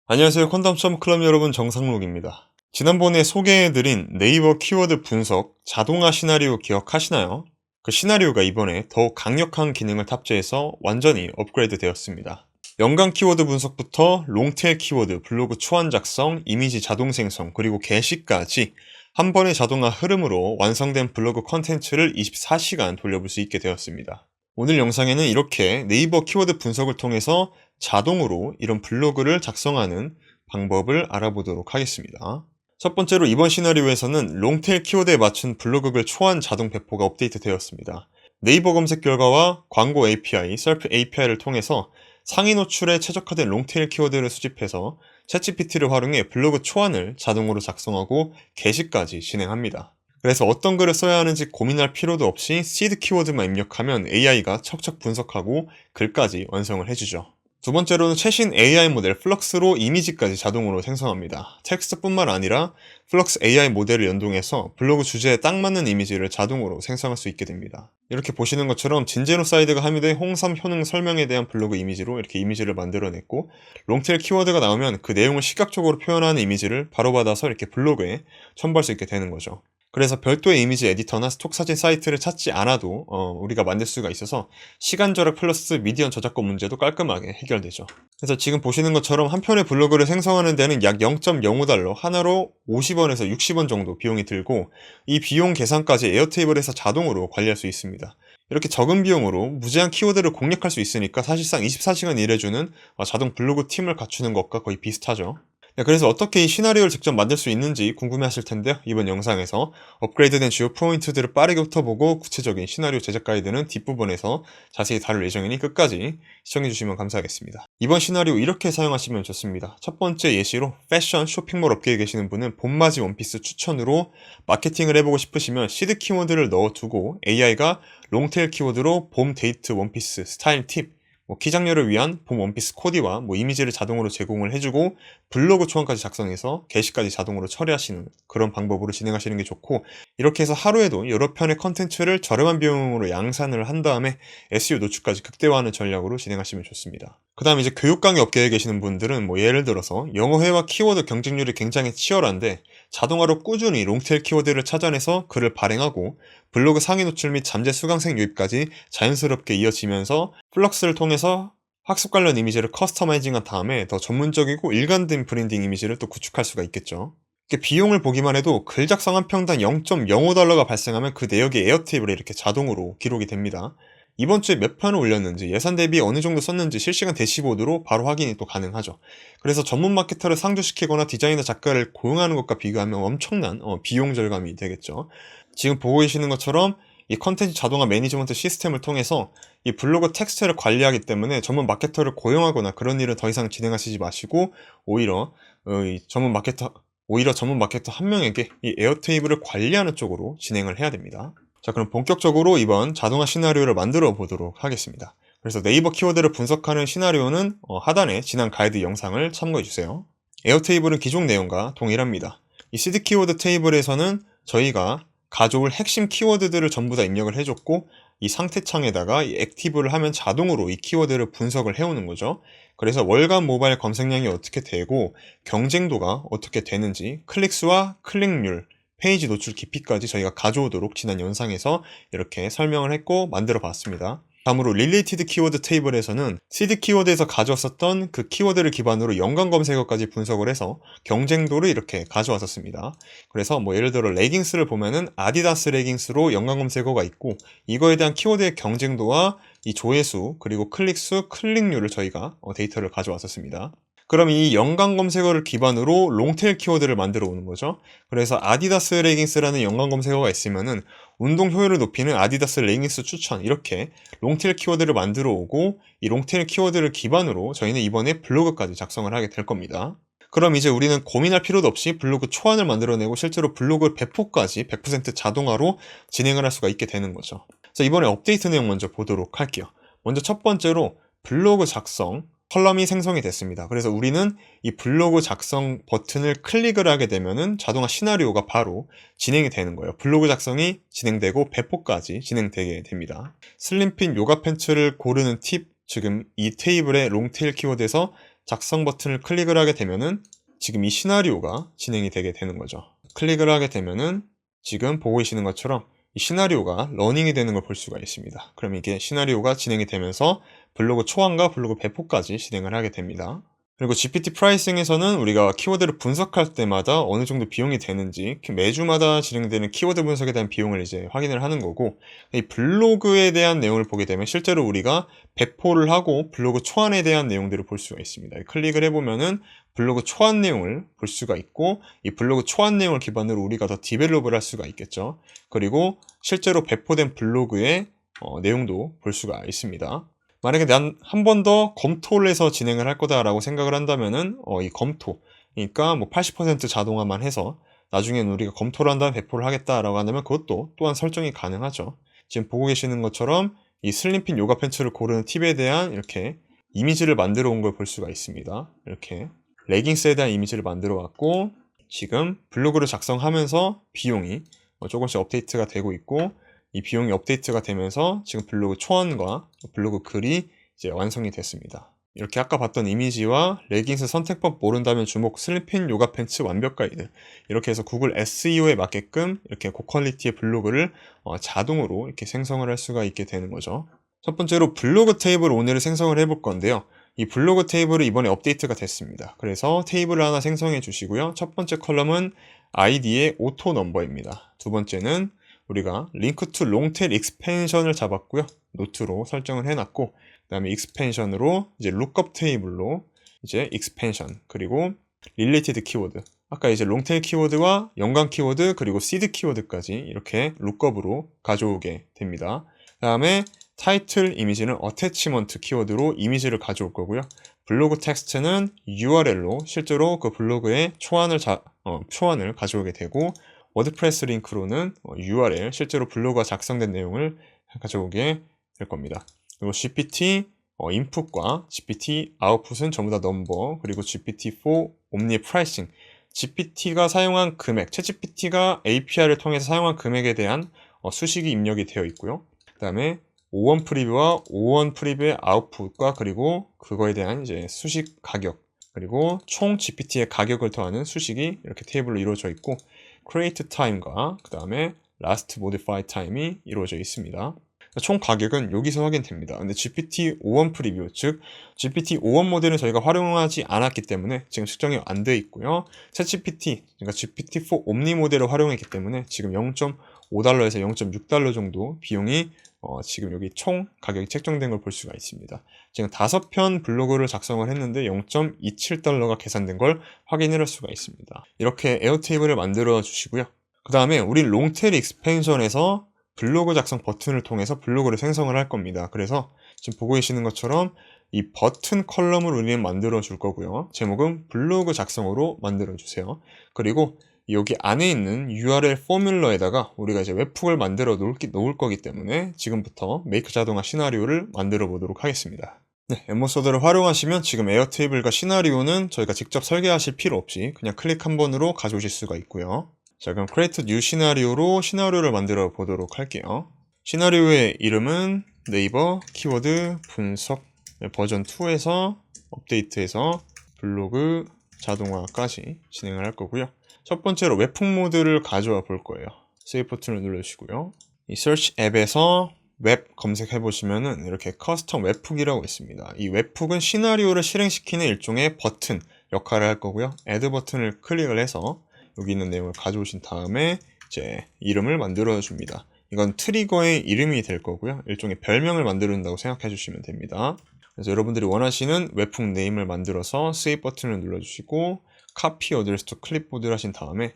안녕하세요. 콘돔 클럽 여러분, 정상록입니다. 지난번에 소개해드린 네이버 키워드 분석 자동화 시나리오 기억하시나요? 그 시나리오가 이번에 더욱 강력한 기능을 탑재해서 완전히 업그레이드 되었습니다. 연관 키워드 분석부터 롱테일 키워드, 블로그 초안 작성, 이미지 자동 생성, 그리고 게시까지 한 번의 자동화 흐름으로 완성된 블로그 컨텐츠를 24시간 돌려볼 수 있게 되었습니다. 오늘 영상에는 이렇게 네이버 키워드 분석을 통해서 자동으로 이런 블로그를 작성하는 방법을 알아보도록 하겠습니다. 첫 번째로 이번 시나리오에서는 롱테일 키워드에 맞춘 블로그글 초안 자동 배포가 업데이트 되었습니다. 네이버 검색 결과와 광고 API, 셀프 API를 통해서 상위 노출에 최적화된 롱테일 키워드를 수집해서 챗GPT를 활용해 블로그 초안을 자동으로 작성하고 게시까지 진행합니다. 그래서 어떤 글을 써야 하는지 고민할 필요도 없이 시드 키워드만 입력하면 AI가 척척 분석하고 글까지 완성을 해주죠. 두 번째로는 최신 AI 모델 플럭스로 이미지까지 자동으로 생성합니다. 텍스트뿐만 아니라 플럭스 AI 모델을 연동해서 블로그 주제에 딱 맞는 이미지를 자동으로 생성할 수 있게 됩니다. 이렇게 보시는 것처럼 진제노사이드가 함유된 홍삼 효능 설명에 대한 블로그 이미지로 이렇게 이미지를 만들어냈고, 롱테일 키워드가 나오면 그 내용을 시각적으로 표현하는 이미지를 바로 받아서 이렇게 블로그에 첨부할 수 있게 되는 거죠. 그래서 별도의 이미지 에디터나 스톡 사진 사이트를 찾지 않아도 우리가 만들 수가 있어서 시간 절약 플러스 미디어 저작권 문제도 깔끔하게 해결되죠. 그래서 지금 보시는 것처럼 한 편의 블로그를 생성하는 데는 약 0.05달러, 하나로 50원에서 60원 정도 비용이 들고, 이 비용 계산까지 에어테이블에서 자동으로 관리할 수 있습니다. 이렇게 적은 비용으로 무제한 키워드를 공략할 수 있으니까 사실상 24시간 일해주는 자동 블로그 팀을 갖추는 것과 거의 비슷하죠. 그래서 어떻게 이 시나리오를 직접 만들 수 있는지 궁금해하실 텐데요. 이번 영상에서 업그레이드된 주요 포인트들을 빠르게 훑어보고 구체적인 시나리오 제작 가이드는 뒷부분에서 자세히 다룰 예정이니 끝까지 시청해주시면 감사하겠습니다. 이번 시나리오 이렇게 사용하시면 좋습니다. 첫 번째 예시로 패션 쇼핑몰 업계에 계시는 분은 봄맞이 원피스 추천으로 마케팅을 해보고 싶으시면 시드 키워드를 넣어두고 AI가 롱테일 키워드로 봄 데이트 원피스 스타일 팁, 키장녀를 위한 봄 원피스 코디와 이미지를 자동으로 제공을 해주고 블로그 초안까지 작성해서 게시까지 자동으로 처리하시는 그런 방법으로 진행하시는 게 좋고, 이렇게 해서 하루에도 여러 편의 컨텐츠를 저렴한 비용으로 양산을 한 다음에 SEO 노출까지 극대화하는 전략으로 진행하시면 좋습니다. 그 다음에 이제 교육 강의 업계에 계시는 분들은 예를 들어서 영어회화 키워드 경쟁률이 굉장히 치열한데 자동화로 꾸준히 롱테일 키워드를 찾아내서 글을 발행하고 블로그 상위 노출 및 잠재 수강생 유입까지 자연스럽게 이어지면서 플럭스를 통해서 학습 관련 이미지를 커스터마이징한 다음에 더 전문적이고 일관된 브랜딩 이미지를 또 구축할 수가 있겠죠. 이렇게 비용을 보기만 해도 글 작성 한 평당 0.05달러가 발생하면 그 내역이 에어테이블에 이렇게 자동으로 기록이 됩니다. 이번 주에 몇 편을 올렸는지, 예산 대비 어느 정도 썼는지 실시간 대시보드로 바로 확인이 또 가능하죠. 그래서 전문 마케터를 상주시키거나 디자이너 작가를 고용하는 것과 비교하면 엄청난 비용 절감이 되겠죠. 지금 보고 계시는 것처럼 이 컨텐츠 자동화 매니지먼트 시스템을 통해서 이 블로그 텍스트를 관리하기 때문에 전문 마케터를 고용하거나 그런 일은 더 이상 진행하시지 마시고 오히려 전문 마케터 한 명에게 이 에어테이블을 관리하는 쪽으로 진행을 해야 됩니다. 자, 그럼 본격적으로 이번 자동화 시나리오를 만들어 보도록 하겠습니다. 그래서 네이버 키워드를 분석하는 시나리오는 하단에 지난 가이드 영상을 참고해 주세요. 에어테이블은 기존 내용과 동일합니다. 이 시드 키워드 테이블에서는 저희가 가져올 핵심 키워드들을 전부 다 입력을 해줬고, 이 상태창에다가 이 액티브를 하면 자동으로 이 키워드를 분석을 해오는 거죠. 그래서 월간 모바일 검색량이 어떻게 되고 경쟁도가 어떻게 되는지, 클릭수와 클릭률, 페이지 노출 깊이까지 저희가 가져오도록 지난 영상에서 이렇게 설명을 했고 만들어 봤습니다. 다음으로 릴레이티드 키워드 테이블에서는 시드 키워드에서 가져왔었던 그 키워드를 기반으로 연관 검색어까지 분석을 해서 경쟁도를 이렇게 가져왔었습니다. 그래서 예를 들어 레깅스를 보면은 아디다스 레깅스로 연관 검색어가 있고, 이거에 대한 키워드의 경쟁도와 이 조회수 그리고 클릭수, 클릭률을 저희가 데이터를 가져왔었습니다. 그럼 이 연관 검색어를 기반으로 롱테일 키워드를 만들어 오는 거죠. 그래서 아디다스 레깅스라는 연관 검색어가 있으면은 운동 효율을 높이는 아디다스 레깅스 추천, 이렇게 롱테일 키워드를 만들어 오고, 이 롱테일 키워드를 기반으로 저희는 이번에 블로그까지 작성을 하게 될 겁니다. 그럼 이제 우리는 고민할 필요도 없이 블로그 초안을 만들어내고 실제로 블로그 배포까지 100% 자동화로 진행을 할 수가 있게 되는 거죠. 그래서 이번에 업데이트 내용 먼저 보도록 할게요. 먼저 첫 번째로 블로그 작성 컬럼이 생성이 됐습니다. 그래서 우리는 이 블로그 작성 버튼을 클릭을 하게 되면은 자동화 시나리오가 바로 진행이 되는 거예요. 블로그 작성이 진행되고 배포까지 진행되게 됩니다. 슬림핏 요가 팬츠를 고르는 팁, 지금 이 테이블의 롱테일 키워드에서 작성 버튼을 클릭을 하게 되면은 지금 이 시나리오가 진행이 되게 되는 거죠. 클릭을 하게 되면은 지금 보고 계시는 것처럼 이 시나리오가 러닝이 되는 걸 볼 수가 있습니다. 그럼 이게 시나리오가 진행이 되면서 블로그 초안과 블로그 배포까지 진행을 하게 됩니다. 그리고 GPT 프라이싱에서는 우리가 키워드를 분석할 때마다 어느 정도 비용이 되는지 매주마다 진행되는 키워드 분석에 대한 비용을 이제 확인을 하는 거고, 이 블로그에 대한 내용을 보게 되면 실제로 우리가 배포를 하고 블로그 초안에 대한 내용들을 볼 수가 있습니다. 클릭을 해보면은 블로그 초안 내용을 볼 수가 있고, 이 블로그 초안 내용을 기반으로 우리가 더 디벨롭을 할 수가 있겠죠. 그리고 실제로 배포된 블로그의 내용도 볼 수가 있습니다. 만약에 난 한 번 더 검토를 해서 진행을 할 거다라고 생각을 한다면은 이 검토, 그러니까 뭐 80% 자동화만 해서 나중에는 우리가 검토를 한 다음에 배포를 하겠다라고 한다면 그것도 또한 설정이 가능하죠. 지금 보고 계시는 것처럼 이 슬림핏 요가 팬츠를 고르는 팁에 대한 이렇게 이미지를 만들어 온 걸 볼 수가 있습니다. 이렇게 레깅스에 대한 이미지를 만들어 왔고, 지금 블로그를 작성하면서 비용이 조금씩 업데이트가 되고 있고, 이 비용이 업데이트가 되면서 지금 블로그 초안과 블로그 글이 이제 완성이 됐습니다. 이렇게 아까 봤던 이미지와 레깅스 선택법 모른다면 주목 슬림핏 요가 팬츠 완벽 가이드, 이렇게 해서 구글 SEO에 맞게끔 이렇게 고퀄리티의 블로그를 자동으로 이렇게 생성을 할 수가 있게 되는 거죠. 첫 번째로 블로그 테이블 오늘을 생성을 해볼 건데요. 이 블로그 테이블이 이번에 업데이트가 됐습니다. 그래서 테이블을 하나 생성해 주시고요. 첫 번째 컬럼은 아이디의 오토 넘버입니다. 두 번째는 우리가 링크 투 롱테일 익스펜션을 잡았고요. 노트로 설정을 해놨고, 그 다음에 익스펜션으로 이제 룩업 테이블로 이제 익스펜션, 그리고 릴레이티드 키워드, 아까 이제 롱테일 키워드와 연관 키워드 그리고 시드 키워드까지 이렇게 룩업으로 가져오게 됩니다. 그 다음에 타이틀 이미지는 어태치먼트 키워드로 이미지를 가져올 거고요. 블로그 텍스트는 URL로 실제로 그 블로그의 초안을 가져오게 되고, 워드프레스 링크로는 URL, 실제로 블로그가 작성된 내용을 가져오게 될 겁니다. 그리고 GPT 인풋과 GPT 아웃풋은 전부 다 넘버, 그리고 GPT4 옴니의 프라이싱, GPT가 사용한 금액, 챗GPT가 API를 통해서 사용한 금액에 대한 수식이 입력이 되어 있고요. 그 다음에 O1 프리뷰와 O1 프리뷰의 아웃풋과 그리고 그거에 대한 이제 수식 가격, 그리고 총 GPT의 가격을 더하는 수식이 이렇게 테이블로 이루어져 있고, create time과 그 다음에 last modify time이 이루어져 있습니다. 총 가격은 여기서 확인됩니다. 근데 GPT-5원 프리뷰, 즉 GPT-5원 모델은 저희가 활용하지 않았기 때문에 지금 측정이 안 돼 있고요. 챗GPT, 그러니까 GPT-4 옴니 모델을 활용했기 때문에 지금 0.5달러에서 0.6달러 정도 비용이 지금 여기 총 가격이 책정된 걸 볼 수가 있습니다. 지금 5편 블로그를 작성을 했는데 0.27달러가 계산된 걸 확인을 할 수가 있습니다. 이렇게 에어테이블을 만들어 주시고요. 그 다음에 우리 롱테일 익스펜션에서 블로그 작성 버튼을 통해서 블로그를 생성을 할 겁니다. 그래서 지금 보고 계시는 것처럼 이 버튼 컬럼을 우리는 만들어 줄 거고요. 제목은 블로그 작성으로 만들어 주세요. 그리고 여기 안에 있는 URL 포뮬러에다가 우리가 이제 웹훅을 만들어 놓을 거기 때문에 지금부터 메이크 자동화 시나리오를 만들어 보도록 하겠습니다. 네, 엠모소드를 활용하시면 지금 에어테이블과 시나리오는 저희가 직접 설계하실 필요 없이 그냥 클릭 한 번으로 가져오실 수가 있고요. 자, 그럼 create new 시나리오로 시나리오를 만들어 보도록 할게요. 시나리오의 이름은 네이버 키워드 분석 버전 2에서 업데이트해서 블로그 자동화까지 진행을 할 거고요. 첫 번째로 웹훅 모드를 가져와 볼 거예요. 세이브 버튼을 눌러주시고요. 이 search 앱에서 웹 검색해 보시면은 이렇게 커스텀 웹훅이라고 있습니다. 이 웹훅은 시나리오를 실행시키는 일종의 버튼 역할을 할 거고요. add 버튼을 클릭을 해서 여기 있는 내용을 가져오신 다음에 이제 이름을 만들어 줍니다. 이건 트리거의 이름이 될 거고요. 일종의 별명을 만들어준다고 생각해 주시면 됩니다. 그래서 여러분들이 원하시는 웹훅 네임을 만들어서 세이브 버튼을 눌러주시고 copy address to clipboard를 하신 다음에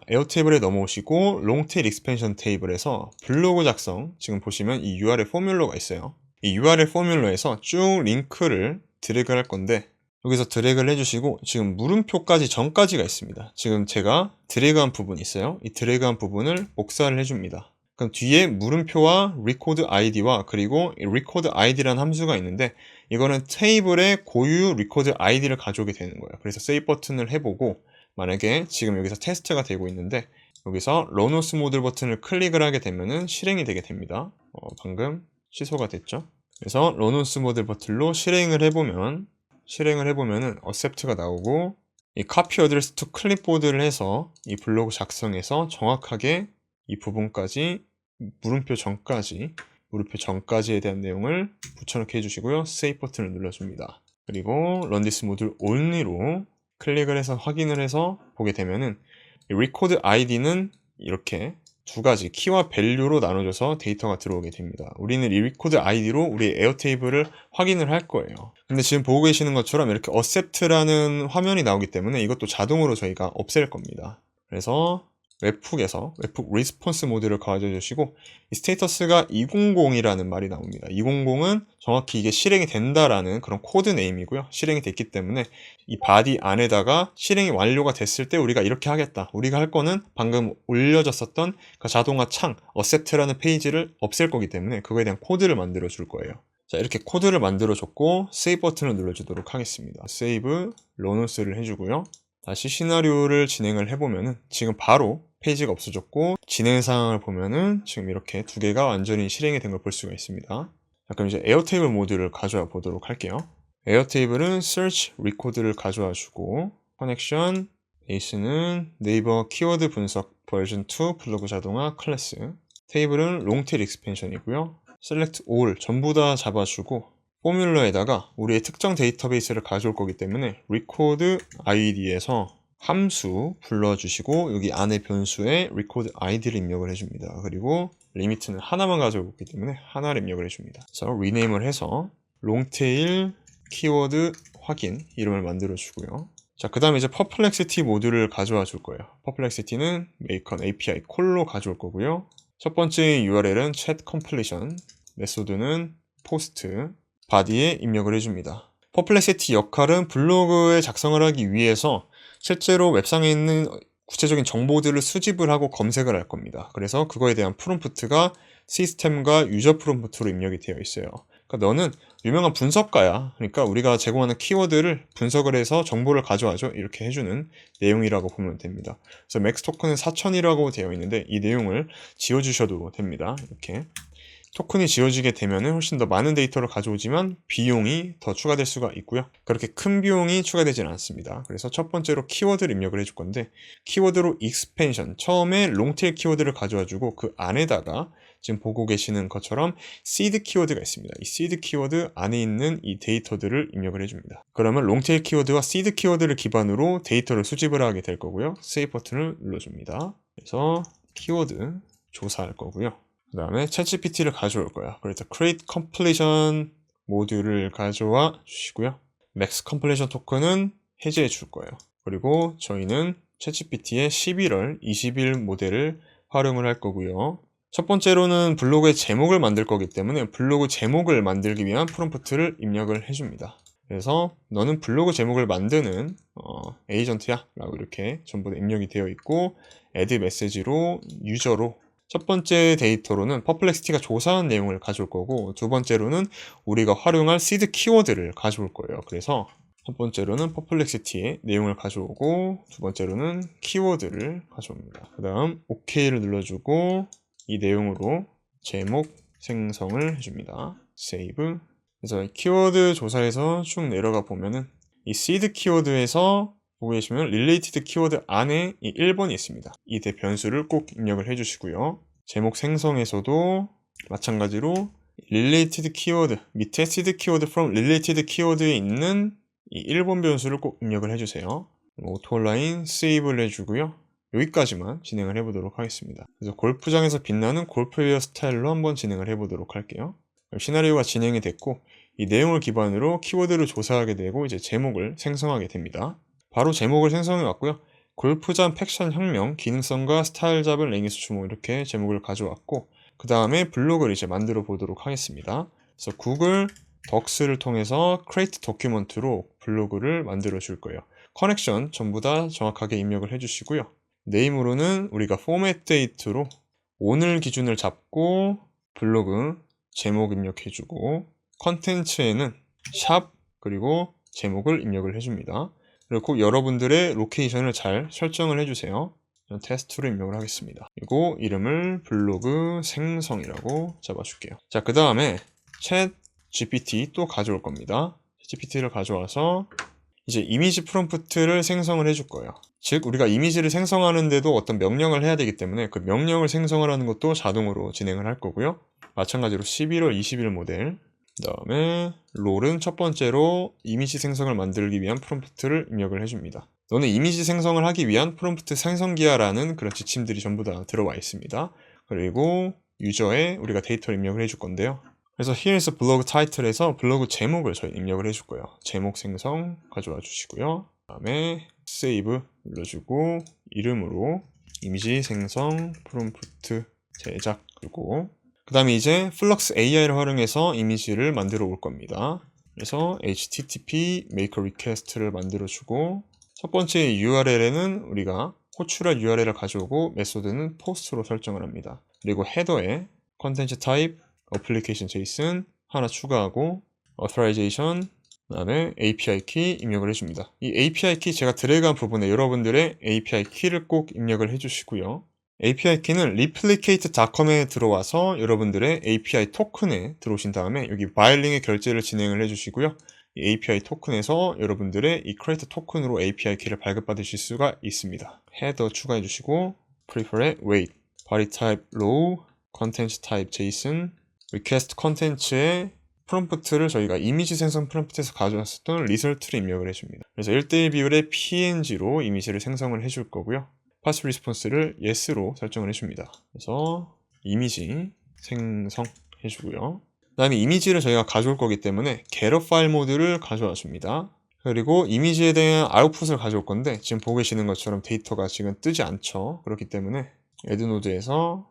에어테이블에 넘어오시고 롱테일 익스펜션 테이블에서 블로그 작성, 지금 보시면 이 URL 포뮬러가 있어요. 이 URL 포뮬러에서 쭉 링크를 드래그 할 건데 여기서 드래그를 해주시고 지금 물음표까지 전까지가 있습니다. 지금 제가 드래그한 부분이 있어요. 이 드래그한 부분을 복사를 해줍니다. 그럼 뒤에 물음표와 record id와 그리고 record id라는 함수가 있는데 이거는 테이블의 고유 record id를 가져오게 되는 거예요. 그래서 save 버튼을 해보고 만약에 지금 여기서 테스트가 되고 있는데 여기서 run as model 버튼을 클릭을 하게 되면은 실행이 되게 됩니다. 방금 취소가 됐죠. 그래서 run as model 버튼로 실행을 해보면 실행을 해보면은 accept가 나오고 이 copy address to clipboard를 해서 이 블로그 작성해서 정확하게 이 부분까지 물음표 전까지에 대한 내용을 붙여넣기 해주시고요. Save 버튼을 눌러줍니다. 그리고 Run this module only로 클릭을 해서 확인을 해서 보게 되면은 이 record id는 이렇게 두 가지 키와 밸류로 나눠져서 데이터가 들어오게 됩니다. 우리는 이 record id로 우리 에어테이블을 확인을 할 거예요. 근데 지금 보고 계시는 것처럼 이렇게 accept라는 화면이 나오기 때문에 이것도 자동으로 저희가 없앨 겁니다. 그래서 웹훅에서 웹훅 리스폰스 모드를 가져주시고 이 스테이터스가 200이라는 말이 나옵니다. 200은 정확히 이게 실행이 된다라는 그런 코드 네임이고요. 실행이 됐기 때문에 이 바디 안에다가 실행이 완료가 됐을 때 우리가 이렇게 하겠다. 우리가 할 거는 방금 올려졌었던 그 자동화 창 accept라는 페이지를 없앨 거기 때문에 그거에 대한 코드를 만들어 줄 거예요. 자, 이렇게 코드를 만들어 줬고 세이브 버튼을 눌러주도록 하겠습니다. 세이브 러너스를 해주고요. 다시 시나리오를 진행을 해보면은 지금 바로 페이지가 없어졌고 진행 상황을 보면은 지금 이렇게 두 개가 완전히 실행이 된 걸 볼 수가 있습니다. 자, 그럼 이제 에어테이블 모드를 가져와 보도록 할게요. 에어테이블은 search record를 가져와 주고 커넥션 베이스는 네이버 키워드 분석 버전 2 블로그 자동화 클래스 테이블은 롱테일 익스펜션이고요. select all 전부 다 잡아주고 포뮬러에다가 우리의 특정 데이터베이스를 가져올 거기 때문에 record id에서 함수 불러주시고 여기 안에 변수에 record id를 입력을 해줍니다. 그리고 리미트는 하나만 가져올 거기 때문에 하나를 입력을 해줍니다. 그래서 rename을 해서 롱테일 키워드 확인 이름을 만들어 주고요. 자, 그 다음에 이제 perplexity 모듈을 가져와 줄 거예요. perplexity는 make an API 콜로 가져올 거고요. 첫 번째 URL은 chat completion, 메소드는 post, body에 입력을 해줍니다. 퍼플렉시티 역할은 블로그에 작성을 하기 위해서 실제로 웹상에 있는 구체적인 정보들을 수집을 하고 검색을 할 겁니다. 그래서 그거에 대한 프롬프트가 시스템과 유저 프롬프트로 입력이 되어 있어요. 그러니까 너는 유명한 분석가야. 그러니까 우리가 제공하는 키워드를 분석을 해서 정보를 가져와줘. 이렇게 해주는 내용이라고 보면 됩니다. 그래서 맥스 토큰은 4000이라고 되어 있는데 이 내용을 지워주셔도 됩니다. 이렇게. 토큰이 지워지게 되면 훨씬 더 많은 데이터를 가져오지만 비용이 더 추가될 수가 있고요. 그렇게 큰 비용이 추가되지는 않습니다. 그래서 첫 번째로 키워드를 입력을 해줄 건데 키워드로 expansion, 처음에 롱테일 키워드를 가져와주고 그 안에다가 지금 보고 계시는 것처럼 seed 키워드가 있습니다. 이 seed 키워드 안에 있는 이 데이터들을 입력을 해줍니다. 그러면 롱테일 키워드와 seed 키워드를 기반으로 데이터를 수집을 하게 될 거고요. 세이브 버튼을 눌러줍니다. 그래서 키워드 조사할 거고요. 그 다음에 챗GPT를 가져올 거야. 그래서 create completion 모듈을 가져와 주시고요. max completion 토큰은 해제해 줄 거예요. 그리고 저희는 챗GPT의 11월 20일 모델을 활용을 할 거고요. 첫 번째로는 블로그의 제목을 만들 거기 때문에 블로그 제목을 만들기 위한 프롬프트를 입력을 해줍니다. 그래서 너는 블로그 제목을 만드는 에이전트야 라고 이렇게 전부 다 입력이 되어 있고 add 메시지로 유저로 첫 번째 데이터로는 퍼플렉시티가 조사한 내용을 가져올 거고 두 번째로는 우리가 활용할 시드 키워드를 가져올 거예요. 그래서 첫 번째로는 퍼플렉시티의 내용을 가져오고 두 번째로는 키워드를 가져옵니다. 그 다음 OK를 눌러주고 이 내용으로 제목 생성을 해줍니다. 세이브. 그래서 키워드 조사에서 쭉 내려가 보면은 이 시드 키워드에서 보고 계시면 related 키워드 안에 이 1번이 있습니다. 이 대변수를 꼭 입력을 해주시고요. 제목 생성에서도 마찬가지로 related 키워드 밑에 seed 키워드 from related 키워드에 있는 이 1번 변수를 꼭 입력을 해주세요. 오토라인 세이브를 해주고요. 여기까지만 진행을 해보도록 하겠습니다. 그래서 골프장에서 빛나는 골프웨어 스타일로 한번 진행을 해보도록 할게요. 시나리오가 진행이 됐고 이 내용을 기반으로 키워드를 조사하게 되고 이제 제목을 생성하게 됩니다. 바로 제목을 생성해 왔고요. 골프장 팩션 혁명, 기능성과 스타일 잡은 랭이스 주목 이렇게 제목을 가져왔고 그 다음에 블로그를 이제 만들어 보도록 하겠습니다. 그래서 구글 덕스를 통해서 create document로 블로그를 만들어 줄 거예요. 커넥션 전부 다 정확하게 입력을 해주시고요. 네임으로는 우리가 format date로 오늘 기준을 잡고 블로그 제목 입력해주고 컨텐츠에는 샵 그리고 제목을 입력을 해줍니다. 그리고 꼭 여러분들의 로케이션을 잘 설정을 해주세요. 테스트로 입력을 하겠습니다. 그리고 이름을 블로그 생성이라고 잡아줄게요. 자, 그 다음에 챗 GPT 또 가져올 겁니다. GPT를 가져와서 이제 이미지 프롬프트를 생성을 해줄 거예요. 즉 우리가 이미지를 생성하는데도 어떤 명령을 해야 되기 때문에 그 명령을 생성을 하는 것도 자동으로 진행을 할 거고요. 마찬가지로 11월 20일 모델, 그 다음에 롤은 첫 번째로 이미지 생성을 만들기 위한 프롬프트를 입력을 해줍니다. 너는 이미지 생성을 하기 위한 프롬프트 생성기야 라는 그런 지침들이 전부 다 들어와 있습니다. 그리고 유저에 우리가 데이터를 입력을 해줄 건데요. 그래서 here's 블로그 타이틀에서 블로그 제목을 저희 입력을 해줄 거예요. 제목 생성 가져와 주시고요. 그 다음에 save 눌러주고 이름으로 이미지 생성 프롬프트 제작 주고 그 다음에 이제 플럭스 AI를 활용해서 이미지를 만들어 올 겁니다. 그래서 http make a request를 만들어 주고 첫 번째 URL에는 우리가 호출할 URL을 가져오고 메소드는 post로 설정을 합니다. 그리고 헤더에 컨텐츠 타입 application JSON 하나 추가하고 authorization 그 다음에 API 키 입력을 해줍니다. 이 API 키 제가 드래그한 부분에 여러분들의 API 키를 꼭 입력을 해주시고요. API 키는 replicate.com에 들어와서 여러분들의 API 토큰에 들어오신 다음에 여기 바이링의 결제를 진행을 해주시고요. 이 API 토큰에서 여러분들의 이 create 토큰으로 API 키를 발급받으실 수가 있습니다. 헤더 추가해 주시고 prefer에 wait, body type row, content type JSON, request content의 프롬프트를 저희가 이미지 생성 프롬프트에서 가져왔었던 result를 입력을 해줍니다. 그래서 1:1 비율의 PNG로 이미지를 생성을 해줄 거고요. pass response를 yes로 설정을 해줍니다. 그래서 이미지 생성해주고요. 그 다음에 이미지를 저희가 가져올 거기 때문에 getter 파일 모드를 가져와 줍니다. 그리고 이미지에 대한 아웃풋을 가져올 건데 지금 보고 계시는 것처럼 데이터가 지금 뜨지 않죠. 그렇기 때문에 addnode에서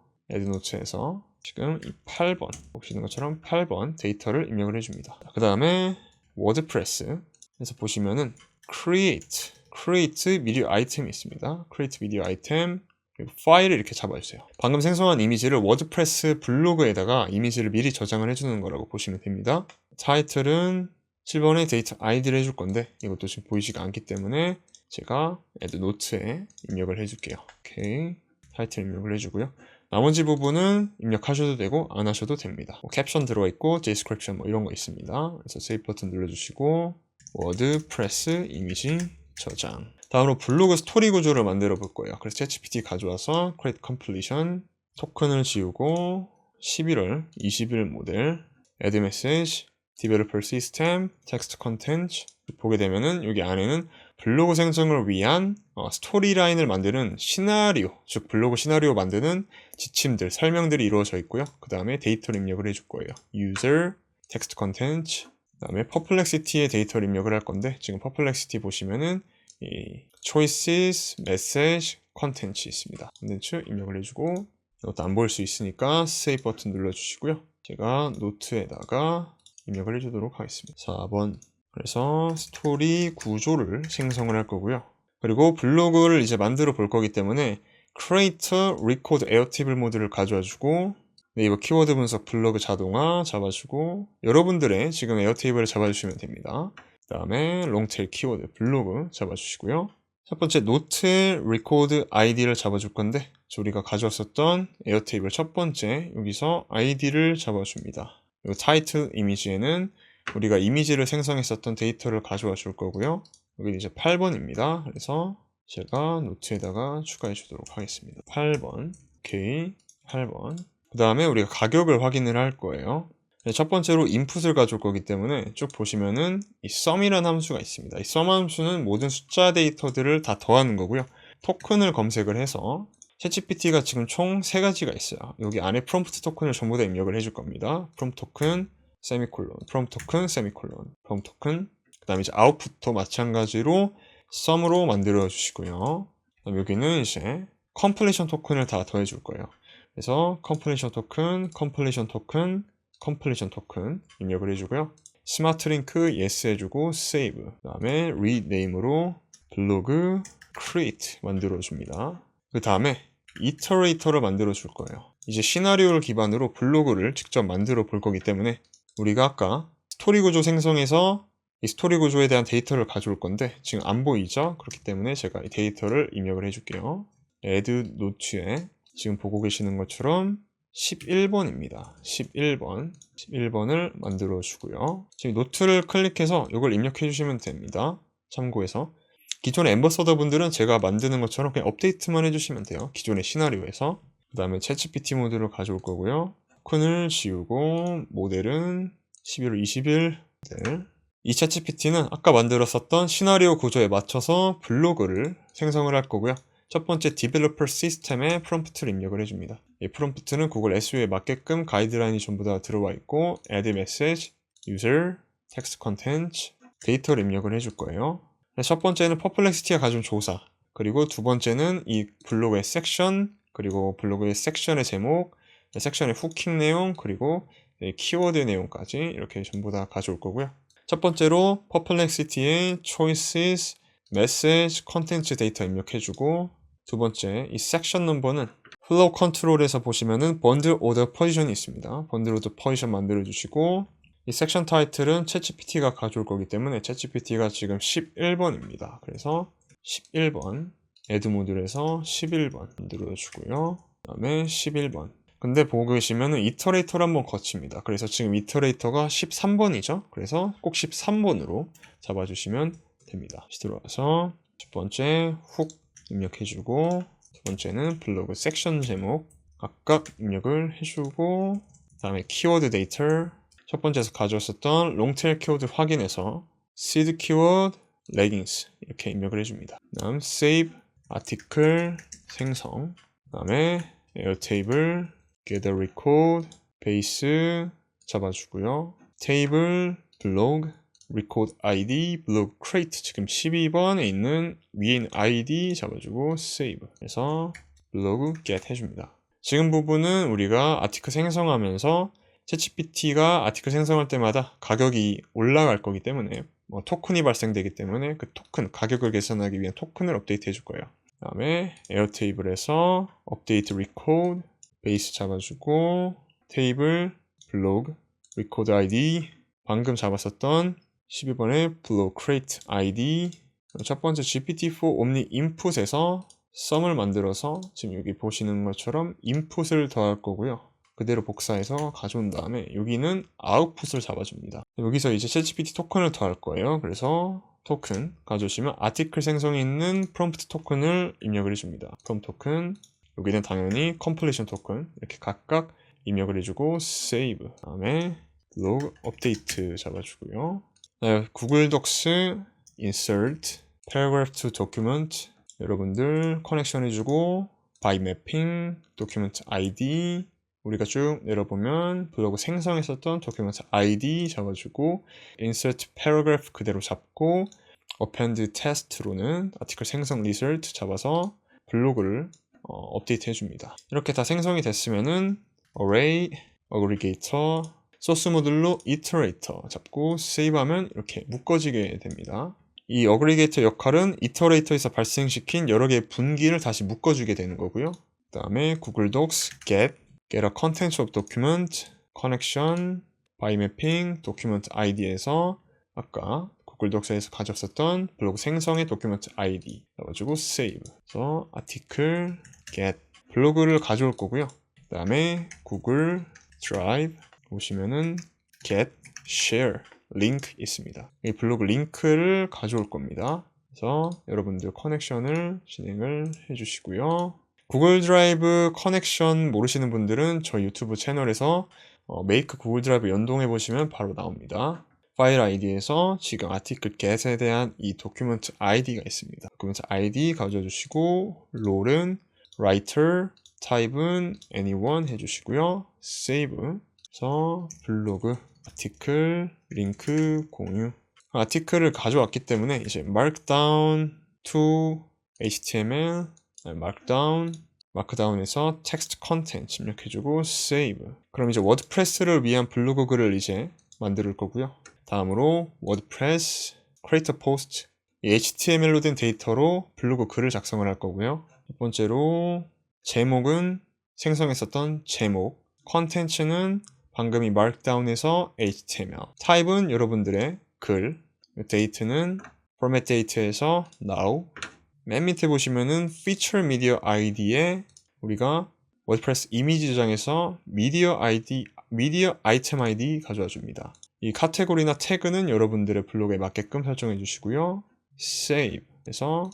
지금 이 8번 보시는 것처럼 8번 데이터를 입력을 해줍니다. 그 다음에 워드프레스에서 보시면은 create media item이 있습니다. create media item 그리고 파일을 이렇게 잡아주세요. 방금 생성한 이미지를 워드프레스 블로그에다가 이미지를 미리 저장을 해주는 거라고 보시면 됩니다. 타이틀은 7번에 데이터 아이디를 해줄 건데 이것도 지금 보이지가 않기 때문에 제가 add note에 입력을 해줄게요. 오케이, 타이틀 입력을 해주고요. 나머지 부분은 입력하셔도 되고 안 하셔도 됩니다. 캡션 들어가 있고 description 뭐 이런 거 있습니다. 그래서 save 버튼 눌러주시고 워드프레스 이미지 저장. 다음으로 블로그 스토리 구조를 만들어 볼 거예요. 그래서 ChatGPT 가져와서 create completion 토큰을 지우고 11월 20일 모델 add message developer system text content 보게 되면은 여기 안에는 블로그 생성을 위한 스토리 라인을 만드는 시나리오, 즉 블로그 시나리오 만드는 지침들, 설명들이 이루어져 있고요. 그 다음에 데이터를 입력을 해줄 거예요. user, text content, 그 다음에 perplexity의 데이터를 입력을 할 건데 지금 perplexity 보시면은 이 choices, message, content 있습니다. 컨텐츠 입력을 해주고 이것도 안 보일 수 있으니까 save 버튼 눌러주시고요. 제가 노트에다가 입력을 해주도록 하겠습니다. 4번 그래서 스토리 구조를 생성을 할 거고요. 그리고 블로그를 이제 만들어 볼 거기 때문에 create record airtable 모드를 가져와 주고 네이버 키워드 분석 블로그 자동화 잡아주고 여러분들의 지금 에어테이블을 잡아주시면 됩니다. 그 다음에 롱테일 키워드 블로그 잡아주시고요. 첫 번째 노트의 record id를 잡아줄 건데 우리가 가져왔었던 에어테이블 첫 번째 여기서 id를 잡아줍니다. 그리고 타이틀 이미지에는 우리가 이미지를 생성했었던 데이터를 가져와 줄 거고요. 여기 이제 8번입니다. 그래서 제가 노트에다가 추가해 주도록 하겠습니다. 8번. 오케이. 8번. 그 다음에 우리가 가격을 확인을 할 거예요. 첫 번째로 인풋을 가져올 거기 때문에 쭉 보시면은 이 sum이라는 함수가 있습니다. 이 sum 함수는 모든 숫자 데이터들을 다 더하는 거고요. 토큰을 검색을 해서 챗GPT가 지금 총 3가지가 있어요. 여기 안에 프롬프트 토큰을 전부 다 입력을 해줄 겁니다. 프롬프트 토큰, 세미콜론, 프롬프트 토큰, 세미콜론, 프롬프트 토큰. 그 다음에 이제 아웃풋도 마찬가지로 sum으로 만들어 주시고요. 그다음 여기는 이제 컴플리션 토큰을 다 더해 줄 거예요. 그래서 컴플리션 토큰, 컴플리션 토큰, 컴플리션 토큰 입력을 해주고요. 스마트 링크 yes 해주고 save. 그 다음에 rename으로 블로그 create 만들어줍니다. 그 다음에 iterator를 만들어 줄 거예요. 이제 시나리오를 기반으로 블로그를 직접 만들어 볼 거기 때문에 우리가 아까 스토리 구조 생성해서 이 스토리 구조에 대한 데이터를 가져올 건데 지금 안 보이죠? 그렇기 때문에 제가 이 데이터를 입력을 해줄게요. add note에 지금 보고 계시는 것처럼 11번입니다. 11번을 만들어 주고요. 지금 노트를 클릭해서 이걸 입력해 주시면 됩니다. 참고해서 기존의 엠버서더 분들은 제가 만드는 것처럼 그냥 업데이트만 해주시면 돼요. 기존의 시나리오에서. 그 다음에 챗GPT 모드를 가져올 거고요. 토큰을 지우고 모델은 11월 20일 모델. 이 챗GPT는 아까 만들었었던 시나리오 구조에 맞춰서 블로그를 생성을 할 거고요. 첫 번째 디벨로퍼 시스템에 프롬프트를 입력을 해줍니다. 이 프롬프트는 구글 SEO에 맞게끔 가이드라인이 전부 다 들어와 있고 add message, user, text content, 데이터를 입력을 해줄 거예요. 첫 번째는 퍼플렉시티가 가진 조사, 그리고 두 번째는 이 블로그의 섹션, 그리고 블로그의 섹션의 제목, 섹션의 후킹 내용, 그리고 키워드 내용까지 이렇게 전부 다 가져올 거고요. 첫 번째로 퍼플렉시티의 choices, message, content 데이터 입력해주고, 두 번째 이 섹션 넘버는 플로우 컨트롤에서 보시면은 번들 오더 포지션이 있습니다. 번들 오더 포지션 만들어주시고, 이 섹션 타이틀은 챗GPT가 가져올 거기 때문에 챗GPT가 지금 11번입니다. 그래서 11번 애드 모듈에서 11번 만들어주고요. 그 다음에 11번. 근데 보고 계시면은 이터레이터를 한번 거칩니다. 그래서 지금 이터레이터가 13번이죠. 그래서 꼭 13번으로 잡아주시면 됩니다. 다시 들어와서 첫 번째 훅 입력해주고, 두 번째는 블로그 섹션 제목 각각 입력을 해주고, 그 다음에 키워드 데이터 첫 번째에서 가져왔었던 롱테일 키워드 확인해서 seed 키워드 leggings 이렇게 입력을 해줍니다. 그 다음 save 아티클 생성, 그 다음에 airtable gather record base 잡아주고요. table blog record id blog crate 지금 12번에 있는 위에 있는 id 잡아주고 save 해서 blog get 해줍니다. 지금 부분은 우리가 아티클 생성하면서 챗GPT가 아티클 생성할 때마다 가격이 올라갈 거기 때문에 토큰이 발생되기 때문에 그 토큰 가격을 계산하기 위한 토큰을 업데이트 해줄 거예요. 그 다음에 에어테이블에서 업데이트 리코드 베이스 잡아주고 테이블 블로그 리코드 아이디 방금 잡았었던 12번의 블로그 크레이트 아이디 첫 번째 GPT-4 옴니 인풋에서 썸을 만들어서 지금 여기 보시는 것처럼 인풋을 더할 거고요. 그대로 복사해서 가져온 다음에 여기는 아웃풋을 잡아줍니다. 여기서 이제 챗GPT 토큰을 더할 거예요. 그래서 토큰 가져오시면 아티클 생성에 있는 프롬프트 토큰을 입력을 해줍니다. 프롬 토큰 여기는 당연히 컴플리션 토큰 이렇게 각각 입력을 해주고 세이브 다음에 로그 업데이트 잡아주고요. 네, 구글 독스 insert paragraph to document 여러분들 커넥션 해주고 by mapping document ID 우리가 쭉 내려보면 블로그 생성했었던 도큐멘트 ID 잡아주고 insert paragraph 그대로 잡고 append test로는 아티클 생성 result 잡아서 블로그를 업데이트 해줍니다. 이렇게 다 생성이 됐으면은 array, aggregator, 소스 모듈로 iterator 잡고 세이브하면 이렇게 묶어지게 됩니다. 이 aggregator 역할은 iterator에서 발생시킨 여러 개의 분기를 다시 묶어주게 되는 거고요. 그 다음에 구글 docs get a content of document, connection, by mapping, document ID에서 아까 구글 독서에서 가졌었던 블로그 생성의 document ID 넣어주고 save. 그래서 article get 블로그를 가져올 거고요. 그 다음에 구글 드라이브 보시면은 get share 링크 있습니다. 이 블로그 링크를 가져올 겁니다. 그래서 여러분들 커넥션을 진행을 해주시고요. 구글 드라이브 커넥션 모르시는 분들은 저희 유튜브 채널에서 메이크 구글 드라이브 연동해 보시면 바로 나옵니다. 파일 아이디에서 지금 아티클 get에 대한 이 도큐멘트 아이디가 있습니다. 도큐멘트 아이디 가져주시고 롤은 writer, type은 anyone 해주시고요. save 그래서 블로그 아티클 링크 공유 아티클을 가져왔기 때문에 이제 markdown to html 마크다운에서 텍스트 컨텐츠 입력해주고 save. 그럼 이제 워드프레스를 위한 블로그 글을 이제 만들 거고요. 다음으로 워드프레스 create a post 이 HTML로 된 데이터로 블로그 글을 작성을 할 거고요. 첫 번째로 제목은 생성했었던 제목, 컨텐츠는 방금 이 markdown에서 HTML, 타입은 여러분들의 글, 데이트는 format date에서 now. 맨 밑에 보시면은 feature media id에 우리가 워드프레스 이미지 저장에서 미디어 아이템 아이디 가져와 줍니다. 이 카테고리나 태그는 여러분들의 블로그에 맞게끔 설정해 주시고요. save 해서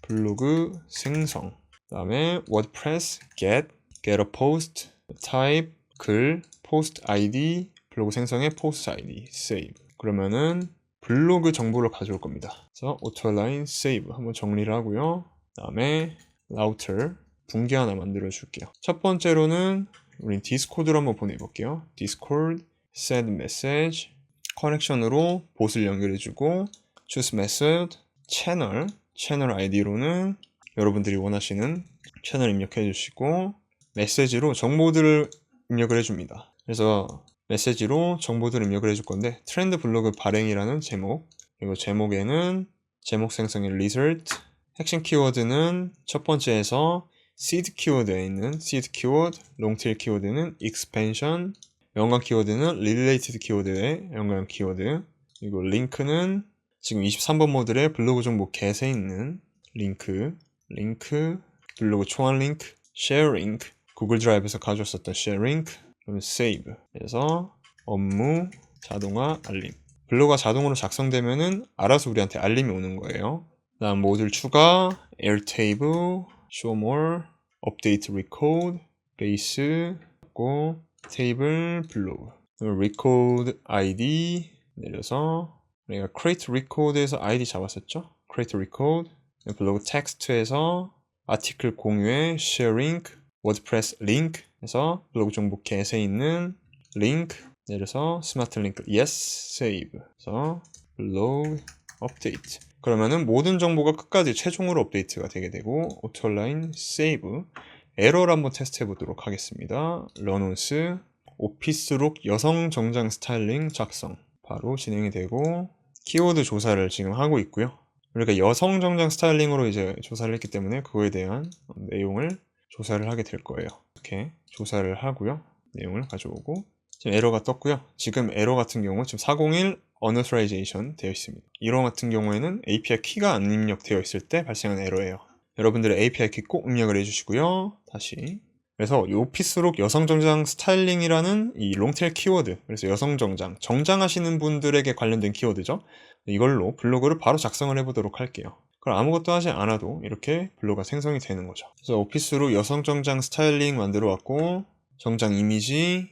블로그 생성, 그 다음에 워드프레스 get a post type 글 post id 블로그 생성의 post id save. 그러면은 블로그 정보를 가져올 겁니다. 그래서 auto-align save 한번 정리를 하고요. 그 다음에 router 붕괴 하나 만들어 줄게요. 첫 번째로는 우리 디스코드로 한번 보내볼게요. 디스코드 send message 커넥션으로 봇을 연결해주고 choose method 채널 아이디로는 여러분들이 원하시는 채널 입력해 주시고 메시지로 정보들을 입력을 해줍니다. 그래서 메시지로 정보들을 입력을 해줄 건데 트렌드 블로그 발행이라는 제목, 그리고 제목에는 제목 생성의 result, 핵심 키워드는 첫 번째에서 seed 키워드에 있는 seed 키워드, 롱테일 키워드는 expansion, 연관 키워드는 related 키워드의 연관 키워드, 그리고 링크는 지금 23번 모듈에 블로그 정보 get에 있는 링크, 블로그 초안 링크, share 링크, 구글 드라이브에서 가져왔었던 share 링크, 그러면 save. 그래서 업무, 자동화, 알림. 블로그가 자동으로 작성되면은 알아서 우리한테 알림이 오는 거예요. 다음 모듈 추가, airtable, show more, update record, base, 고 테이블 블로그. record id 내려서 우리가 create record에서 id 잡았었죠. create record, 블로그 텍스트에서 아티클 공유에 share link, 워드프레스 링크 해서 블로그 정보 get에 있는 링크 내려서 스마트 링크 yes save. 그래서 블로그 업데이트. 그러면은 모든 정보가 끝까지 최종으로 업데이트가 되게 되고 auto-align save. 에러를 한번 테스트 해보도록 하겠습니다. 런온스 오피스룩 여성 정장 스타일링 작성 바로 진행이 되고 키워드 조사를 지금 하고 있고요. 우리가 여성 정장 스타일링으로 이제 조사를 했기 때문에 그거에 대한 내용을 조사를 하게 될 거예요. 이렇게 조사를 하고요. 내용을 가져오고 지금 에러가 떴고요. 지금 에러 같은 경우 지금 401 unauthorization 되어 있습니다. 이런 같은 경우에는 API 키가 안 입력되어 있을 때 발생하는 에러예요. 여러분들의 API 키 꼭 입력을 해주시고요. 다시. 그래서 이 오피스룩 여성 정장 스타일링이라는 이 롱테일 키워드, 그래서 여성 정장, 정장하시는 분들에게 관련된 키워드죠. 이걸로 블로그를 바로 작성을 해보도록 할게요. 그럼 아무것도 하지 않아도 이렇게 블로그가 생성이 되는 거죠. 그래서 오피스룩 여성 정장 스타일링 만들어 왔고 정장 이미지,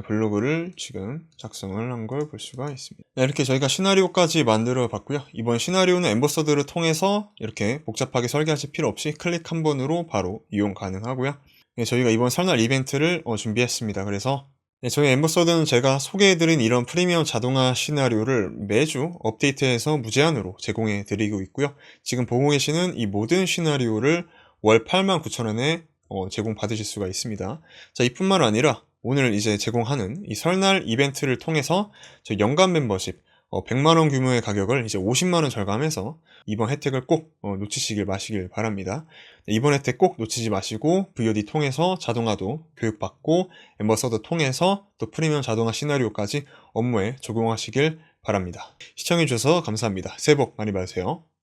블로그를 지금 작성을 한 걸 볼 수가 있습니다. 네, 이렇게 저희가 시나리오까지 만들어 봤고요. 이번 시나리오는 엠버서드를 통해서 이렇게 복잡하게 설계하실 필요 없이 클릭 한 번으로 바로 이용 가능하고요. 네, 저희가 이번 설날 이벤트를 준비했습니다. 그래서 네, 저희 엠버서드는 제가 소개해드린 이런 프리미엄 자동화 시나리오를 매주 업데이트해서 무제한으로 제공해 드리고 있고요. 지금 보고 계시는 이 모든 시나리오를 월 89,000원에 제공받으실 수가 있습니다. 자, 이뿐만 아니라 오늘 이제 제공하는 이 설날 이벤트를 통해서 저희 연간 멤버십 100만원 규모의 가격을 이제 50만원 절감해서 이번 혜택을 꼭 놓치시길 마시길 바랍니다. 이번 혜택 꼭 놓치지 마시고 VOD 통해서 자동화도 교육받고 엠버서더 통해서 또 프리미엄 자동화 시나리오까지 업무에 적용하시길 바랍니다. 시청해주셔서 감사합니다. 새해 복 많이 받으세요.